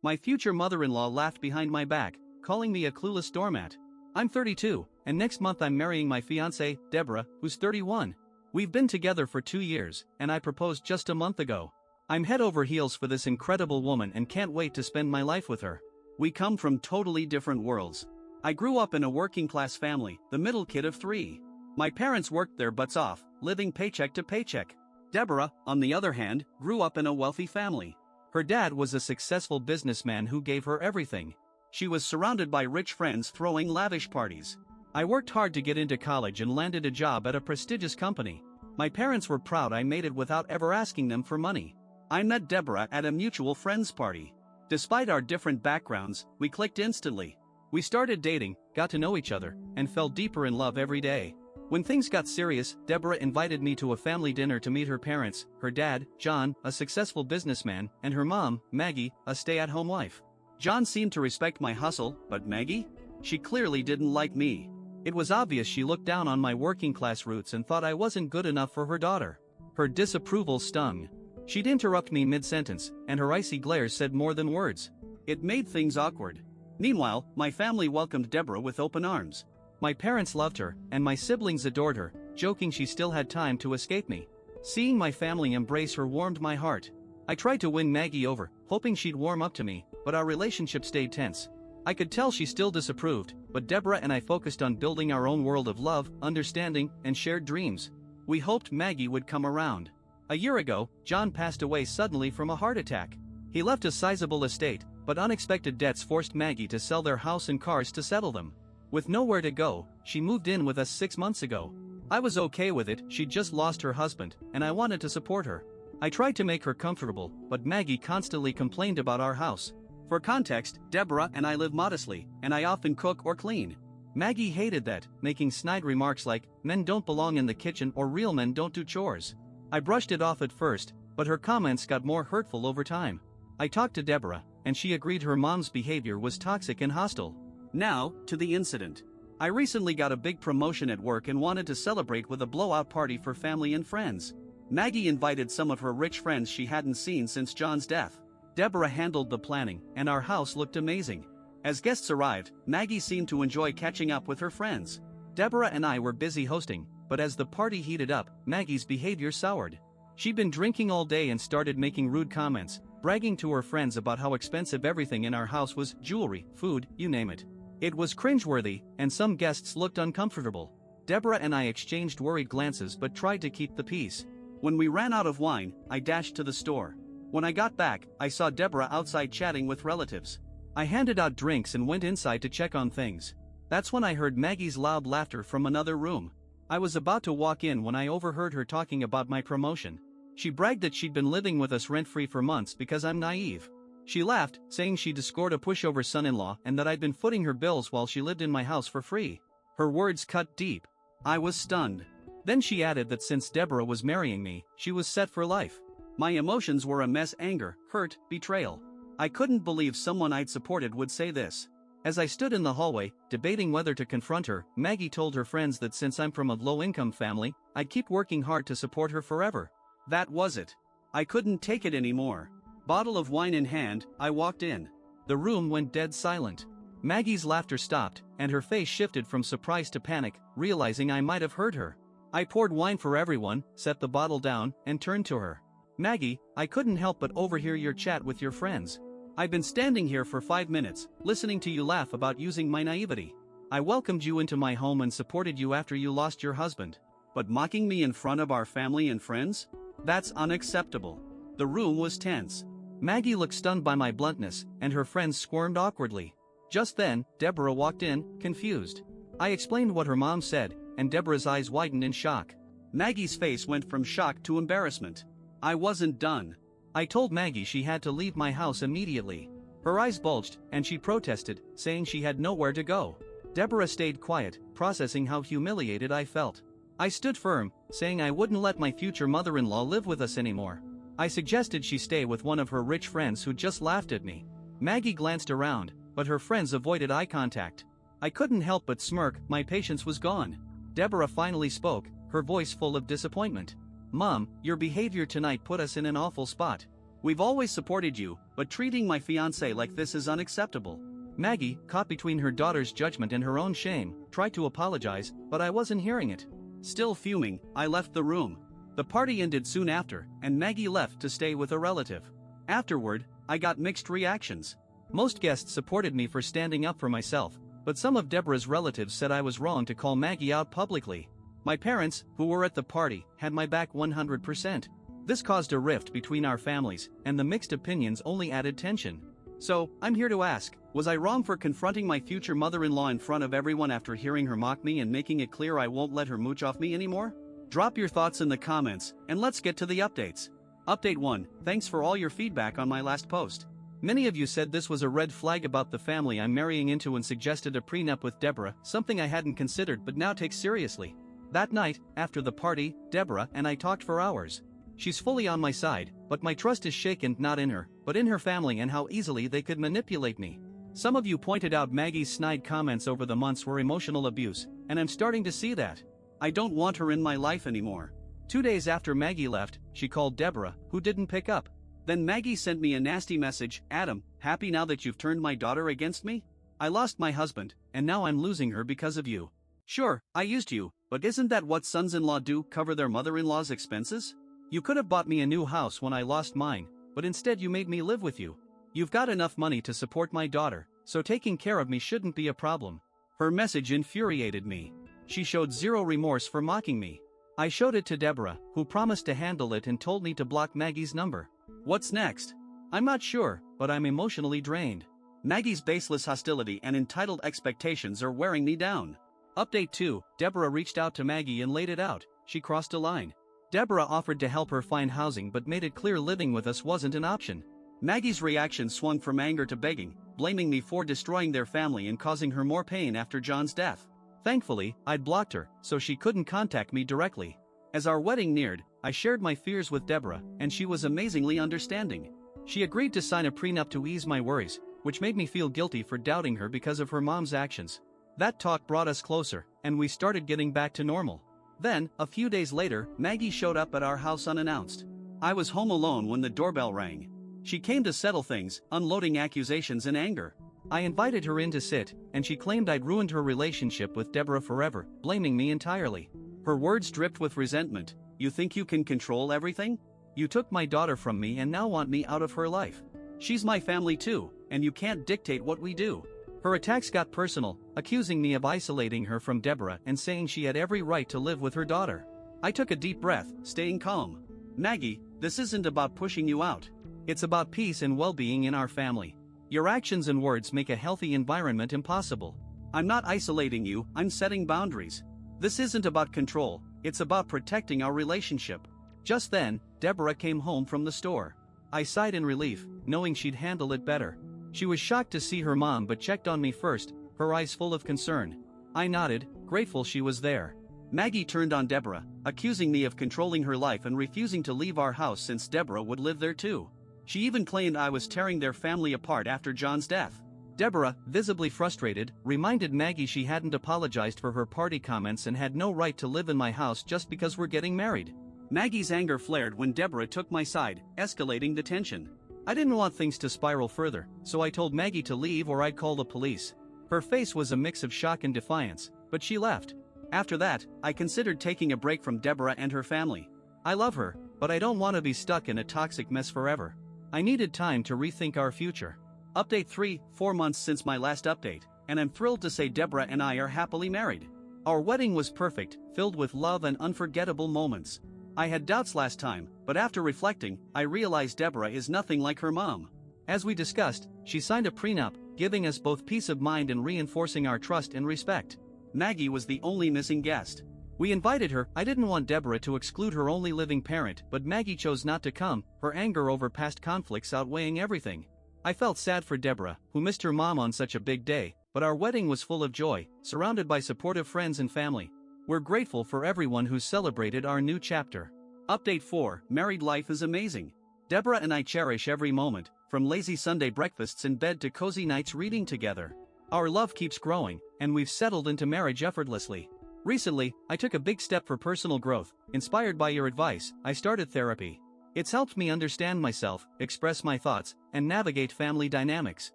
My future mother-in-law laughed behind my back, calling me a clueless doormat. I'm 32, and next month I'm marrying my fiancée, Deborah, who's 31. We've been together for 2 years, and I proposed just a month ago. I'm head over heels for this incredible woman and can't wait to spend my life with her. We come from totally different worlds. I grew up in a working-class family, the middle kid of 3. My parents worked their butts off, living paycheck to paycheck. Deborah, on the other hand, grew up in a wealthy family. Her dad was a successful businessman who gave her everything. She was surrounded by rich friends throwing lavish parties. I worked hard to get into college and landed a job at a prestigious company. My parents were proud I made it without ever asking them for money. I met Deborah at a mutual friends party. Despite our different backgrounds, we clicked instantly. We started dating, got to know each other, and fell deeper in love every day. When things got serious, Deborah invited me to a family dinner to meet her parents, her dad, John, a successful businessman, and her mom, Maggie, a stay-at-home wife. John seemed to respect my hustle, but Maggie? She clearly didn't like me. It was obvious she looked down on my working-class roots and thought I wasn't good enough for her daughter. Her disapproval stung. She'd interrupt me mid-sentence, and her icy glares said more than words. It made things awkward. Meanwhile, my family welcomed Deborah with open arms. My parents loved her, and my siblings adored her, joking she still had time to escape me. Seeing my family embrace her warmed my heart. I tried to win Maggie over, hoping she'd warm up to me, but our relationship stayed tense. I could tell she still disapproved, but Deborah and I focused on building our own world of love, understanding, and shared dreams. We hoped Maggie would come around. A year ago, John passed away suddenly from a heart attack. He left a sizable estate, but unexpected debts forced Maggie to sell their house and cars to settle them. With nowhere to go, she moved in with us 6 months ago. I was okay with it, she'd just lost her husband, and I wanted to support her. I tried to make her comfortable, but Maggie constantly complained about our house. For context, Deborah and I live modestly, and I often cook or clean. Maggie hated that, making snide remarks like, "Men don't belong in the kitchen" or "real men don't do chores." I brushed it off at first, but her comments got more hurtful over time. I talked to Deborah, and she agreed her mom's behavior was toxic and hostile. Now, to the incident. I recently got a big promotion at work and wanted to celebrate with a blowout party for family and friends. Maggie invited some of her rich friends she hadn't seen since John's death. Deborah handled the planning, and our house looked amazing. As guests arrived, Maggie seemed to enjoy catching up with her friends. Deborah and I were busy hosting, but as the party heated up, Maggie's behavior soured. She'd been drinking all day and started making rude comments, bragging to her friends about how expensive everything in our house was: jewelry, food, you name it. It was cringeworthy, and some guests looked uncomfortable. Deborah and I exchanged worried glances but tried to keep the peace. When we ran out of wine, I dashed to the store. When I got back, I saw Deborah outside chatting with relatives. I handed out drinks and went inside to check on things. That's when I heard Maggie's loud laughter from another room. I was about to walk in when I overheard her talking about my promotion. She bragged that she'd been living with us rent-free for months because I'm naive. She laughed, saying she'd scored a pushover son-in-law and that I'd been footing her bills while she lived in my house for free. Her words cut deep. I was stunned. Then she added that since Deborah was marrying me, she was set for life. My emotions were a mess: anger, hurt, betrayal. I couldn't believe someone I'd supported would say this. As I stood in the hallway, debating whether to confront her, Maggie told her friends that since I'm from a low-income family, I'd keep working hard to support her forever. That was it. I couldn't take it anymore. Bottle of wine in hand, I walked in. The room went dead silent. Maggie's laughter stopped, and her face shifted from surprise to panic, realizing I might have hurt her. I poured wine for everyone, set the bottle down, and turned to her. "Maggie, I couldn't help but overhear your chat with your friends. I've been standing here for 5 minutes, listening to you laugh about using my naivety. I welcomed you into my home and supported you after you lost your husband. But mocking me in front of our family and friends? That's unacceptable." The room was tense. Maggie looked stunned by my bluntness, and her friends squirmed awkwardly. Just then, Deborah walked in, confused. I explained what her mom said, and Deborah's eyes widened in shock. Maggie's face went from shock to embarrassment. I wasn't done. I told Maggie she had to leave my house immediately. Her eyes bulged, and she protested, saying she had nowhere to go. Deborah stayed quiet, processing how humiliated I felt. I stood firm, saying I wouldn't let my future mother-in-law live with us anymore. I suggested she stay with one of her rich friends who just laughed at me. Maggie glanced around, but her friends avoided eye contact. I couldn't help but smirk. My patience was gone. Deborah finally spoke, her voice full of disappointment. "Mom, your behavior tonight put us in an awful spot. We've always supported you, but treating my fiancé like this is unacceptable. Maggie, caught between her daughter's judgment and her own shame, tried to apologize, but I wasn't hearing it. Still fuming, I left the room. The party ended soon after, and Maggie left to stay with a relative. Afterward, I got mixed reactions. Most guests supported me for standing up for myself, but some of Deborah's relatives said I was wrong to call Maggie out publicly. My parents, who were at the party, had my back 100%. This caused a rift between our families, and the mixed opinions only added tension. So, I'm here to ask, was I wrong for confronting my future mother-in-law in front of everyone after hearing her mock me and making it clear I won't let her mooch off me anymore? Drop your thoughts in the comments, and let's get to the updates. Update 1, thanks for all your feedback on my last post. Many of you said this was a red flag about the family I'm marrying into and suggested a prenup with Deborah, something I hadn't considered but now take seriously. That night, after the party, Deborah and I talked for hours. She's fully on my side, but my trust is shaken not in her, but in her family and how easily they could manipulate me. Some of you pointed out Maggie's snide comments over the months were emotional abuse, and I'm starting to see that. I don't want her in my life anymore. 2 days after Maggie left, she called Deborah, who didn't pick up. Then Maggie sent me a nasty message, Adam, happy now that you've turned my daughter against me? I lost my husband, and now I'm losing her because of you. Sure, I used you, but isn't that what sons-in-law do, cover their mother-in-law's expenses? You could have bought me a new house when I lost mine, but instead you made me live with you. You've got enough money to support my daughter, so taking care of me shouldn't be a problem. Her message infuriated me. She showed zero remorse for mocking me. I showed it to Deborah, who promised to handle it and told me to block Maggie's number. What's next? I'm not sure, but I'm emotionally drained. Maggie's baseless hostility and entitled expectations are wearing me down. Update 2, Deborah reached out to Maggie and laid it out. She crossed a line. Deborah offered to help her find housing but made it clear living with us wasn't an option. Maggie's reaction swung from anger to begging, blaming me for destroying their family and causing her more pain after John's death. Thankfully, I'd blocked her, so she couldn't contact me directly. As our wedding neared, I shared my fears with Deborah, and she was amazingly understanding. She agreed to sign a prenup to ease my worries, which made me feel guilty for doubting her because of her mom's actions. That talk brought us closer, and we started getting back to normal. Then, a few days later, Maggie showed up at our house unannounced. I was home alone when the doorbell rang. She came to settle things, unloading accusations and anger. I invited her in to sit, and she claimed I'd ruined her relationship with Deborah forever, blaming me entirely. Her words dripped with resentment. You think you can control everything? You took my daughter from me and now want me out of her life. She's my family too, and you can't dictate what we do. Her attacks got personal, accusing me of isolating her from Deborah and saying she had every right to live with her daughter. I took a deep breath, staying calm. Maggie, this isn't about pushing you out. It's about peace and well-being in our family. Your actions and words make a healthy environment impossible. I'm not isolating you, I'm setting boundaries. This isn't about control, it's about protecting our relationship. Just then, Deborah came home from the store. I sighed in relief, knowing she'd handle it better. She was shocked to see her mom but checked on me first, her eyes full of concern. I nodded, grateful she was there. Maggie turned on Deborah, accusing me of controlling her life and refusing to leave our house since Deborah would live there too. She even claimed I was tearing their family apart after John's death. Deborah, visibly frustrated, reminded Maggie she hadn't apologized for her party comments and had no right to live in my house just because we're getting married. Maggie's anger flared when Deborah took my side, escalating the tension. I didn't want things to spiral further, so I told Maggie to leave or I'd call the police. Her face was a mix of shock and defiance, but she left. After that, I considered taking a break from Deborah and her family. I love her, but I don't want to be stuck in a toxic mess forever. I needed time to rethink our future. Update 3, 4 months since my last update, and I'm thrilled to say Deborah and I are happily married. Our wedding was perfect, filled with love and unforgettable moments. I had doubts last time, but after reflecting, I realized Deborah is nothing like her mom. As we discussed, she signed a prenup, giving us both peace of mind and reinforcing our trust and respect. Maggie was the only missing guest. We invited her. I didn't want Deborah to exclude her only living parent, but Maggie chose not to come, her anger over past conflicts outweighing everything. I felt sad for Deborah, who missed her mom on such a big day, but our wedding was full of joy, surrounded by supportive friends and family. We're grateful for everyone who celebrated our new chapter. Update 4, married life is amazing. Deborah and I cherish every moment, from lazy Sunday breakfasts in bed to cozy nights reading together. Our love keeps growing, and we've settled into marriage effortlessly. Recently, I took a big step for personal growth. Inspired by your advice, I started therapy. It's helped me understand myself, express my thoughts, and navigate family dynamics.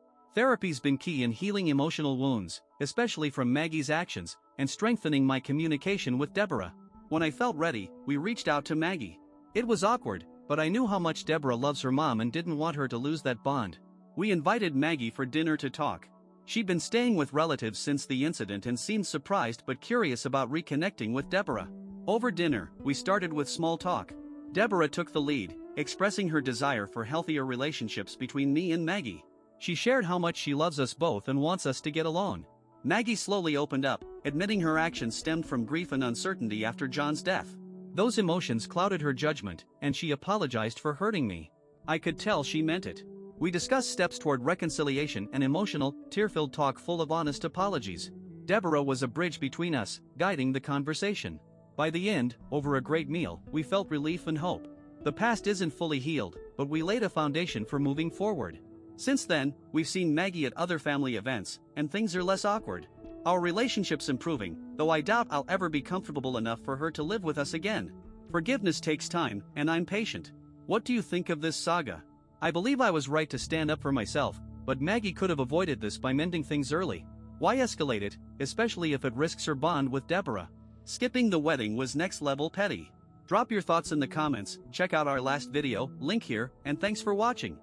Therapy's been key in healing emotional wounds, especially from Maggie's actions, and strengthening my communication with Deborah. When I felt ready, we reached out to Maggie. It was awkward, but I knew how much Deborah loves her mom and didn't want her to lose that bond. We invited Maggie for dinner to talk. She'd been staying with relatives since the incident and seemed surprised but curious about reconnecting with Deborah. Over dinner, we started with small talk. Deborah took the lead, expressing her desire for healthier relationships between me and Maggie. She shared how much she loves us both and wants us to get along. Maggie slowly opened up, admitting her actions stemmed from grief and uncertainty after John's death. Those emotions clouded her judgment, and she apologized for hurting me. I could tell she meant it. We discussed steps toward reconciliation and emotional, tear-filled talk full of honest apologies. Deborah was a bridge between us, guiding the conversation. By the end, over a great meal, we felt relief and hope. The past isn't fully healed, but we laid a foundation for moving forward. Since then, we've seen Maggie at other family events, and things are less awkward. Our relationship's improving, though I doubt I'll ever be comfortable enough for her to live with us again. Forgiveness takes time, and I'm patient. What do you think of this saga? I believe I was right to stand up for myself, but Maggie could have avoided this by mending things early. Why escalate it, especially if it risks her bond with Deborah? Skipping the wedding was next level petty. Drop your thoughts in the comments, check out our last video, link here, and thanks for watching.